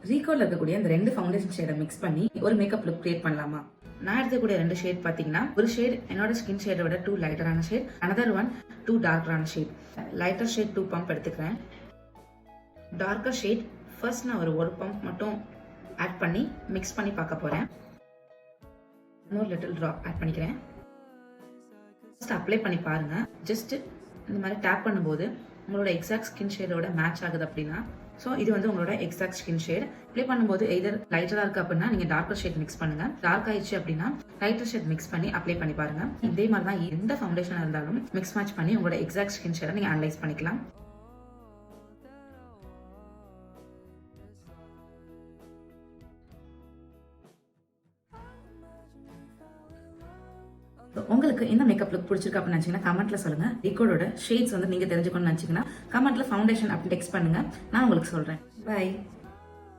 ரீகால்ல இருக்கக்கூடிய இந்த 2 foundation ஷேடை mix பண்ணி ஒரு மேக்கப் லுக் கிரியேட் பண்ணலாமா? நான் எடுக்கக்கூடிய 2 ஷேட் பாத்தீங்கன்னா, ஒரு ஷேட் என்னோட ஸ்கின் ஷேடை விட 2 லைட்டரான ஷேட், அனதர் ஒன் 2 டார்க்கரான ஷேட். லைட்டர் ஷேட் 2 பம்ப் எடுத்துக்கிறேன். டார்க்கர் ஷேட் ஃபர்ஸ்ட் நான் ஒரு பம்ப் மட்டும் ஆட் பண்ணி மிக்ஸ் பண்ணி பார்க்க போறேன். இன்னொரு லிட்டில் ட்ராப் ஆட் பண்ணிக்கிறேன். ஃபர்ஸ்ட் அப்ளை பண்ணி பாருங்க. ஜஸ்ட் இந்த மாதிரி டேப் பண்ணும்போது உங்களோட எக்ஸாக்ட் ஸ்கின் ஷேடோட மேட்ச் ஆகுது அப்படின்னா, ஸோ இது வந்து உங்களோட எக்ஸாக்ட் ஸ்கின் ஷேட். அப்ளை பண்ணும்போது எதர் லைட்டரா இருக்கு அப்படின்னா நீங்க டார்க்கர் ஷேட் மிக்ஸ் பண்ணுங்க. டார்க் ஆயிடுச்சு அப்படின்னா லைட்டர் ஷேட் மிக்ஸ் பண்ணி அப்ளை பண்ணி பாருங்க. இதே மாதிரி தான் எந்த ஃபவுண்டேஷன் இருந்தாலும் மிக்ஸ் மேட்ச் பண்ணி உங்களோட எக்ஸாக்ட் ஸ்கின் ஷேடை நீங்க அனலைஸ் பண்ணிக்கலாம். உங்களுக்கு இந்த மேக்கப் லுக் பிடிச்சிருக்கு அப்படின்னு நினைச்சீங்கன்னா கமெண்ட்ல சொல்லுங்க. ரிகோடோட ஷேட்ஸ் வந்து நீங்க தெரிஞ்சுக்கணும்னு நினைச்சீங்கன்னா கமெண்ட்ல ஃபவுண்டேஷன் அப்படின்னு டெக்ஸ்ட் பண்ணுங்க. நான் உங்களுக்கு சொல்றேன். பை.